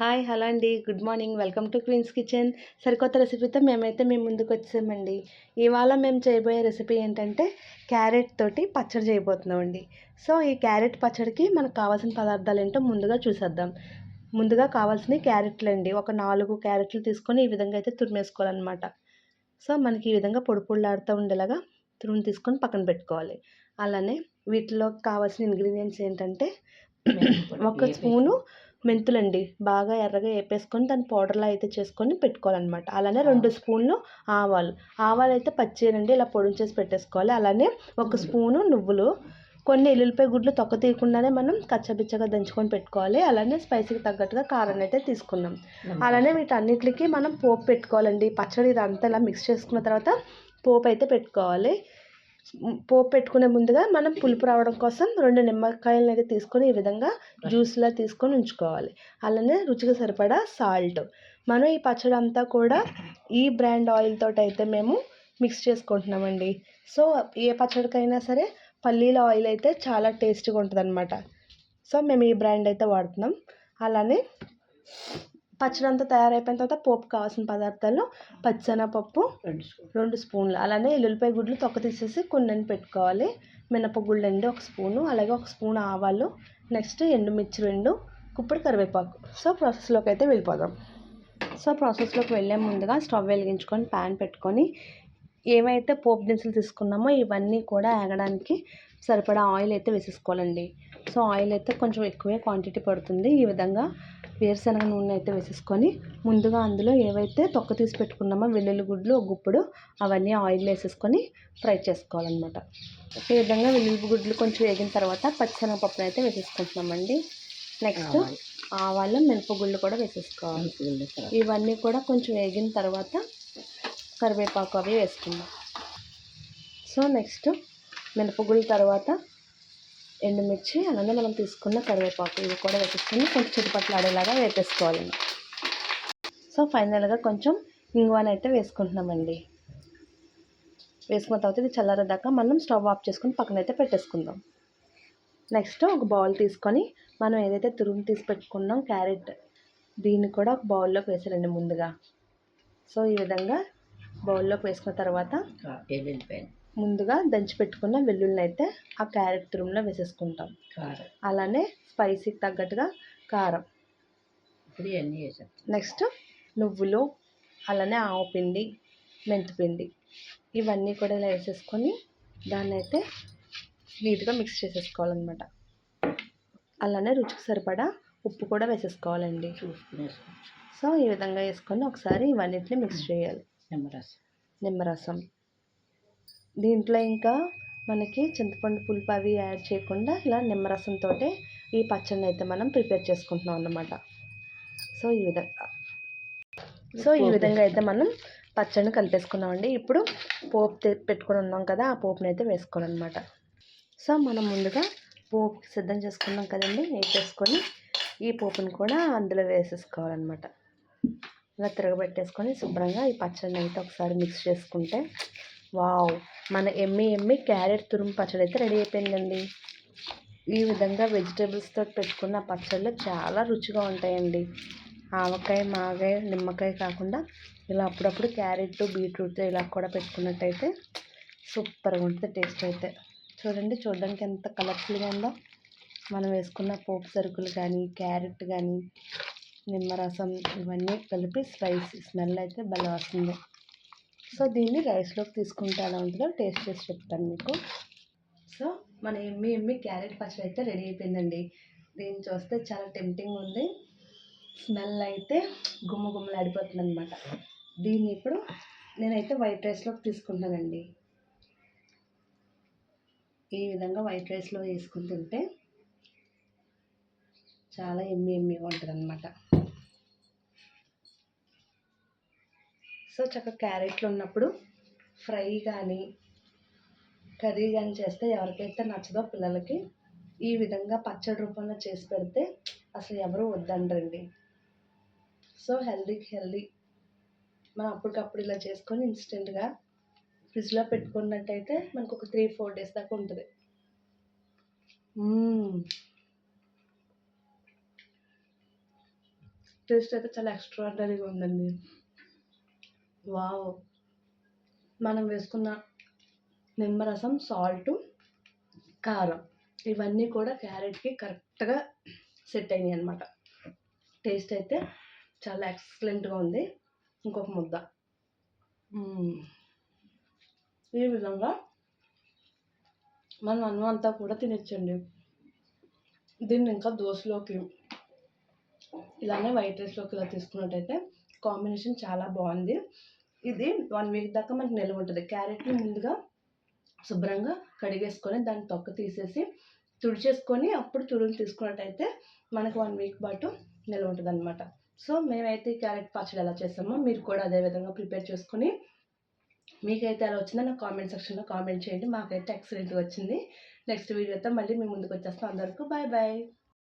Hi hello అండి, good morning. Welcome to Queen's Kitchen. సరికొత్త రెసిపీతో మేమైతే మేము ముందుకు వచ్చామండి. ఇవాళ మేము చేయబోయే రెసిపీ ఏంటంటే క్యారెట్ తోటి పచ్చడి చేయబోతున్నామండి. సో ఈ క్యారెట్ పచ్చడికి మనకు కావాల్సిన పదార్థాలు ఏంటో ముందుగా చూసేద్దాం. ముందుగా కావాల్సినవి క్యారెట్లు అండి. ఒక 4 క్యారెట్లు తీసుకొని ఈ విధంగా అయితే తురిమేసుకోవాలన్నమాట. సో మనకి ఈ విధంగా పొడి పొడిలాడుతూ ఉండేలాగా తురుము తీసుకొని పక్కన పెట్టుకోవాలి. అలానే వీటిలోకి కావాల్సిన ఇంగ్రీడియంట్స్ ఏంటంటే ఒక స్పూను మెంతులండి, బాగా ఎర్రగా వేపేసుకొని దాన్ని పౌడర్లా అయితే చేసుకొని పెట్టుకోవాలన్నమాట. అలానే 2 స్పూన్లు ఆవాలు అయితే పచ్చినండి, ఇలా పొడి చేసి పెట్టేసుకోవాలి. అలానే ఒక స్పూను నువ్వులు, కొన్ని ఎల్లుల్లిపాయ గుడ్లు తొక్క తీయకుండానే మనం కచ్చపిచ్చగా దంచుకొని పెట్టుకోవాలి. అలానే స్పైసీకి తగ్గట్టుగా కారాన్ని అయితే తీసుకున్నాం. అలానే వీటన్నిటికి మనం పోపు పెట్టుకోవాలండి. పచ్చడి ఇదంతా ఇలా మిక్స్ చేసుకున్న తర్వాత పోపు అయితే పెట్టుకోవాలి. పోపు పెట్టుకునే ముందుగా మనం పులుపు రావడం కోసం 2 నిమ్మకాయలను అయితే తీసుకొని ఈ విధంగా జ్యూస్లా తీసుకొని ఉంచుకోవాలి. అలానే రుచికి సరిపడా సాల్ట్. మనం ఈ పచ్చడి అంతా కూడా ఈ బ్రాండ్ ఆయిల్ తోటి అయితే మేము మిక్స్ చేసుకుంటున్నామండి. సో ఏ పచ్చడికైనా సరే పల్లీల ఆయిల్ అయితే చాలా టేస్టీగా ఉంటుంది అనమాట. సో మేము ఈ బ్రాండ్ అయితే వాడుతున్నాం. అలానే పచ్చడి అంతా తయారైపోయిన తర్వాత పోపు కావాల్సిన పదార్థాలు పచ్చెనపప్పు 2 స్పూన్లు, అలానే ఎల్లుల్లిపాయ గుడ్లు తొక్క తీసేసి కొన్ని పెట్టుకోవాలి. మినపగుళ్ళు అండి 1 స్పూను, అలాగే 1 స్పూన్ ఆవాలు, నెక్స్ట్ ఎండుమిర్చి 2, గుప్పెడు కరివేపాకు. సో ప్రాసెస్లోకి అయితే వెళ్ళిపోదాం. సో ప్రాసెస్లోకి వెళ్ళే ముందుగా స్టవ్ వెలిగించుకొని ప్యాన్ పెట్టుకొని ఏవైతే పోపు దినుసులు తీసుకున్నామో ఇవన్నీ కూడా ఆగడానికి సరిపడా ఆయిల్ అయితే వేసేసుకోవాలండి. సో ఆయిల్ అయితే కొంచెం ఎక్కువే క్వాంటిటీ పడుతుంది. ఈ విధంగా వేరుశనగ నూనె అయితే వేసేసుకొని ముందుగా అందులో ఏవైతే తొక్క తీసి పెట్టుకున్నామో వెల్లుల్లి గుడ్లు ఒక గుప్పుడు అవన్నీ ఆయిల్ వేసేసుకొని ఫ్రై చేసుకోవాలన్నమాట. ఈ విధంగా వెల్లుల్లి గుడ్లు కొంచెం వేగిన తర్వాత పచ్చిశనగపప్పును అయితే వేసేసుకుంటున్నామండి. నెక్స్ట్ ఆవాలు, మినపగుళ్ళు కూడా వేసేసుకోవాలి. ఇవన్నీ కూడా కొంచెం వేగిన తర్వాత కరివేపాకు అవి వేసుకుందాం. సో నెక్స్ట్ మినపగుళ్ళు తర్వాత ఎండుమిర్చి, అలానే మనం తీసుకున్న కరివేపాకు ఇవి కూడా వేసేసుకొని కొంచెం చుట్టుపక్కల ఆడేలాగా వేపేసుకోవాలండి. సో ఫైనల్గా కొంచెం ఇంగువని అయితే వేసుకుంటున్నామండి. వేసుకున్న తర్వాత ఇది చల్లారేదాకా మనం స్టవ్ ఆఫ్ చేసుకొని పక్కనైతే పెట్టేసుకుందాం. నెక్స్ట్ ఒక బౌల్ తీసుకొని మనం ఏదైతే తురుము తీసి పెట్టుకున్నాం క్యారెట్, దీన్ని కూడా ఒక బౌల్లోకి వేసారండి ముందుగా. సో ఈ విధంగా బౌల్లోకి వేసుకున్న తర్వాత ముందుగా దంచి పెట్టుకున్న వెల్లుల్లిని అయితే ఆ క్యారెట్ తురుములో వేసేసుకుంటాం. అలానే స్పైసీకి తగ్గట్టుగా కారం, నెక్స్ట్ నువ్వులు, అలానే ఆవపిండి, మెంతిపిండి ఇవన్నీ కూడా ఇలా వేసేసుకొని దాన్ని అయితే నీట్గా మిక్స్ చేసేసుకోవాలన్నమాట. అలానే రుచికి సరిపడా ఉప్పు కూడా వేసేసుకోవాలండి. సో ఈ విధంగా వేసుకొని ఒకసారి ఇవన్నిటిని మిక్స్ చేయాలి. నిమ్మరసం దీంట్లో ఇంకా మనకి చింతపండు పులుపు అవి యాడ్ చేయకుండా ఇలా నిమ్మరసంతో ఈ పచ్చడిని అయితే మనం ప్రిపేర్ చేసుకుంటున్నాం అన్నమాట. సో ఈ విధంగా అయితే మనం పచ్చడిని కలిపేసుకున్నామండి. ఇప్పుడు పోపు పెట్టుకొని ఉన్నాం కదా, ఆ పోపుని అయితే వేసుకోవాలన్నమాట. సో మనం ముందుగా పోపు సిద్ధం చేసుకున్నాం కదండి, వేసేసుకొని ఈ పోపుని కూడా అందులో వేసేసుకోవాలన్నమాట. ఇలా తిరగబెట్టేసుకొని శుభ్రంగా ఈ పచ్చడిని అయితే ఒకసారి మిక్స్ చేసుకుంటే వావ్, మన ఎమ్మి క్యారెట్ తురుము పచ్చడి అయితే రెడీ అయిపోయిందండి. ఈ విధంగా వెజిటేబుల్స్తో పెట్టుకున్న పచ్చళ్ళు చాలా రుచిగా ఉంటాయండి. ఆవకాయ, మాగాయ, నిమ్మకాయ కాకుండా ఇలా అప్పుడప్పుడు క్యారెట్, బీట్రూట్ ఇలా కూడా పెట్టుకున్నట్టయితే సూపర్గా ఉంటుంది టేస్ట్ అయితే. చూడండి, చూడడానికి ఎంత కలర్ఫుల్గా ఉందో. మనం వేసుకున్న పోపు సరుకులు కానీ, క్యారెట్ కానీ, నిమ్మరసం ఇవన్నీ కలిపి స్మెల్ అయితే భలే వస్తుంది. సో దీన్ని రైస్లోకి తీసుకుంటే ఎలా ఉంటుందో టేస్ట్ చేసి చెప్తాను మీకు. సో మన ఎమ్మి క్యారెట్ పచ్చడి అయితే రెడీ అయిపోయిందండి. దీన్ని చూస్తే చాలా టెంప్టింగ్ ఉంది. స్మెల్ అయితే గుమ్మలాడిపోతుంది అనమాట. దీన్ని ఇప్పుడు నేనైతే వైట్ రైస్లోకి తీసుకుంటానండి. ఈ విధంగా వైట్ రైస్లో వేసుకుని తింటే చాలా ఎమ్మిగా ఉంటుంది అనమాట. సో చక్కగా క్యారెట్లు ఉన్నప్పుడు ఫ్రై కానీ కర్రీ కానీ చేస్తే ఎవరికైతే నచ్చదో పిల్లలకి ఈ విధంగా పచ్చడి రూపంలో చేసి పెడితే అసలు ఎవరు వద్దనరండి. సో హెల్దీ మనం అప్పటికప్పుడు ఇలా చేసుకొని ఇన్స్టెంట్గా ఫ్రిడ్జ్లో పెట్టుకున్నట్టయితే మనకు ఒక 3-4 డేస్ దాకా ఉంటుంది. టేస్ట్ అయితే చాలా ఎక్స్ట్రాడినరీగా ఉందండి. వావ్! మనం వేసుకున్న నిమ్మరసం, సాల్టు, కారం ఇవన్నీ కూడా క్యారెట్‌కి కరెక్ట్‌గా సెట్ అయినాయి అనమాట. టేస్ట్ అయితే చాలా ఎక్సలెంట్‌గా ఉంది. ఇంకొక ముద్ద. ఈ విధంగా మనం అన్నం అంతా కూడా తినొచ్చండి. దీన్ని ఇంకా దోసలోకి ఇలానే వైట్ రైస్‌లోకి ఇలా తీసుకున్నట్టయితే కాంబినేషన్ చాలా బాగుంది. ఇది 1 వీక్ దాకా మనకు నిల్వ ఉంటుంది. క్యారెట్‌ని ముందుగా శుభ్రంగా కడిగేసుకొని దాని తొక్క తీసేసి తుడిచేసుకొని అప్పుడు తురుము తీసుకున్నట్టయితే మనకు 1 వీక్ పాటు నిల్వ ఉంటుందన్నమాట. సో మేమైతే ఈ క్యారెట్ పచ్చడి ఎలా చేసామో మీరు కూడా అదే విధంగా ప్రిపేర్ చేసుకొని మీకైతే ఎలా వచ్చిందో నాకు కామెంట్ సెక్షన్‌లో కామెంట్ చేయండి. మాకైతే ఎక్సలెంట్‌గా వచ్చింది. నెక్స్ట్ వీడియోతో మళ్ళీ మీ ముందుకు వచ్చేస్తాం. అందరికీ బాయ్ బాయ్.